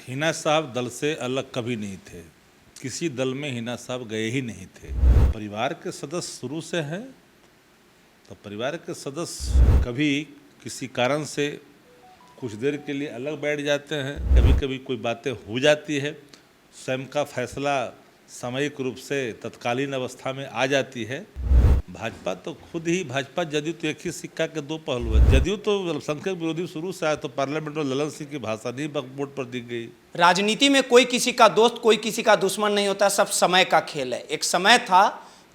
हिना साहब दल से अलग कभी नहीं थे। किसी दल में हिना साहब गए ही नहीं थे। परिवार के सदस्य शुरू से हैं, तो परिवार के सदस्य कभी किसी कारण से कुछ देर के लिए अलग बैठ जाते हैं, कभी कभी कोई बातें हो जाती है, स्वयं का फैसला सामयिक रूप से तत्कालीन अवस्था में आ जाती है। भाजपा तो खुद ही भाजपा जदयू तो एक ही सिक्का के दो पहलू है। जदयू तो अल्पसंख्यक विरोधी शुरू से आया, तो पार्लियामेंट में ललन सिंह की भाषा नहीं बोर्ड पर दी गई। राजनीति में कोई किसी का दोस्त कोई किसी का दुश्मन नहीं होता, सब समय का खेल है। एक समय था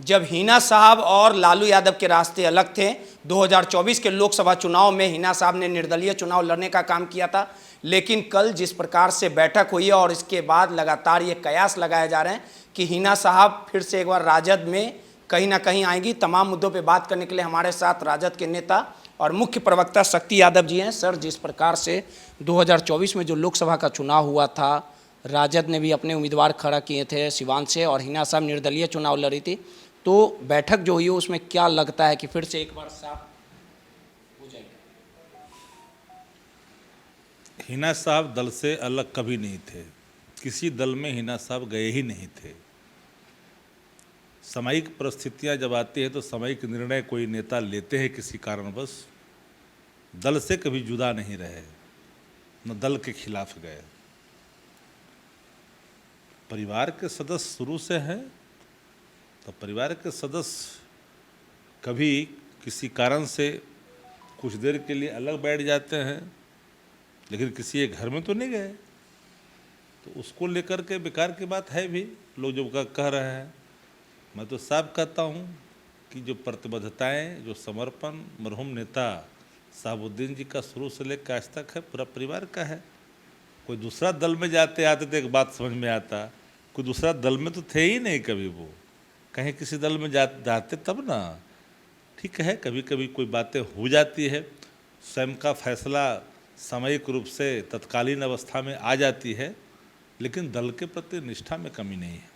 जब हिना साहब और लालू यादव के रास्ते अलग थे। 2024 के लोकसभा चुनाव में हिना साहब ने निर्दलीय चुनाव लड़ने का काम किया था, लेकिन कल जिस प्रकार से बैठक हुई है और इसके बाद लगातार ये कयास लगाए जा रहे हैं कि हिना साहब फिर से एक बार राजद में कहीं ना कहीं आएंगी। तमाम मुद्दों पे बात करने के लिए हमारे साथ राजद के नेता और मुख्य प्रवक्ता शक्ति यादव जी हैं। सर, जिस प्रकार से 2024 में जो लोकसभा का चुनाव हुआ था, राजद ने भी अपने उम्मीदवार खड़ा किए थे सिवान से और हिना साहब निर्दलीय चुनाव लड़ी थी, तो बैठक जो हुई है उसमें क्या लगता है कि फिर से एक बार साफ हो जाएगा? हिना साहब दल से अलग कभी नहीं थे। किसी दल में हिना साहब गए ही नहीं थे। सामयिक परिस्थितियां जब आती है तो सामयिक निर्णय कोई नेता लेते हैं किसी कारणवश। दल से कभी जुदा नहीं रहे, न दल के खिलाफ गए। परिवार के सदस्य शुरू से हैं, तो परिवार के सदस्य कभी किसी कारण से कुछ देर के लिए अलग बैठ जाते हैं, लेकिन किसी एक घर में तो नहीं गए। तो उसको लेकर के बेकार की बात है भी। लोग जो कह रहे हैं, मैं तो साफ कहता हूँ कि जो प्रतिबद्धताएं, जो समर्पण मरहूम नेता साहबुद्दीन जी का शुरू से लेकर आज तक है, पूरा परिवार का है। कोई दूसरा दल में जाते आते तो एक बात समझ में आता, कोई दूसरा दल में तो थे ही नहीं कभी। वो कहीं किसी दल में जाते तब ना। ठीक है, कभी कभी कोई बातें हो जाती है, स्वयं का फैसला सामयिक रूप से तत्कालीन अवस्था में आ जाती है, लेकिन दल के प्रति निष्ठा में कमी नहीं है।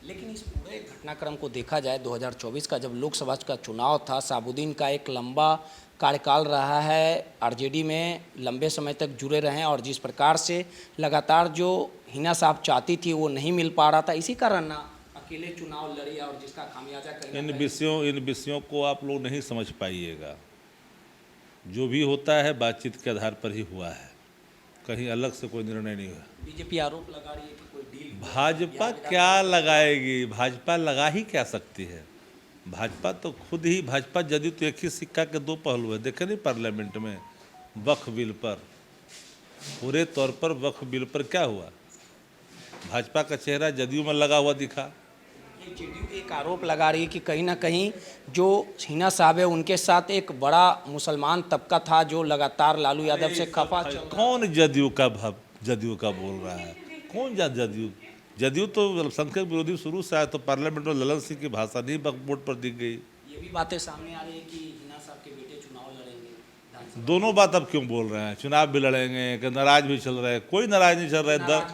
लेकिन इस पूरे घटनाक्रम को देखा जाए, 2024 का जब लोकसभा का चुनाव था, साहबुद्दीन का एक लंबा कार्यकाल रहा है, आरजेडी में लंबे समय तक जुड़े रहे और जिस प्रकार से लगातार जो हिना साहब चाहती थी वो नहीं मिल पा रहा था, इसी कारण ना अकेले चुनाव लड़ी और जिसका खामियाजा इन विषयों को आप लोग नहीं समझ पाइएगा। जो भी होता है बातचीत के आधार पर ही हुआ है, कहीं अलग से कोई निर्णय नहीं हुआ। बीजेपी आरोप लगा रही है कि कोई डील भाजपा क्या लगाएगी? भाजपा लगा ही क्या सकती है? भाजपा तो खुद ही भाजपा जदयू तो एक ही सिक्का के दो पहलू है। देखे नहीं पार्लियामेंट में वक्फ बिल पर, पूरे तौर पर वक्फ बिल पर क्या हुआ? भाजपा का चेहरा जदयू में लगा हुआ दिखा। जदयू एक आरोप लगा रही है कि कहीं ना कहीं जो हिना साहब है उनके साथ एक बड़ा मुसलमान तबका था जो लगातार लालू यादव से खफा चल रहा। कौन जदयू का बोल रहा है? कौन जदयू तो अल्पसंख्यक विरोधी शुरू से आया, तो पार्लियामेंट में ललन सिंह की भाषा नहीं बोर्ड पर दी गई। ये भी बातें सामने आ रही है कि हिना साहब के बेटे चुनाव लड़ेंगे। दोनों बात अब क्यों बोल रहे हैं? चुनाव भी लड़ेंगे कि नाराज भी चल रहे हैं? कोई नाराज नहीं चल रहा है।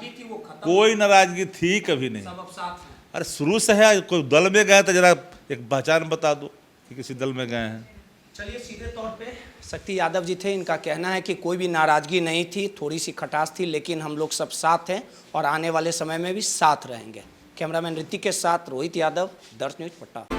कोई नाराजगी थी कभी नहीं। सब अब साथ हैं। अरे शुरू से है। कोई दल में गए तो जरा एक पहचान बता दो कि किसी दल में गए हैं। चलिए, सीधे तौर पे शक्ति यादव जी थे, इनका कहना है कि कोई भी नाराजगी नहीं थी, थोड़ी सी खटास थी, लेकिन हम लोग सब साथ हैं और आने वाले समय में भी साथ रहेंगे। कैमरामैन ऋतिक के साथ रोहित यादव, दर्श न्यूज पटना।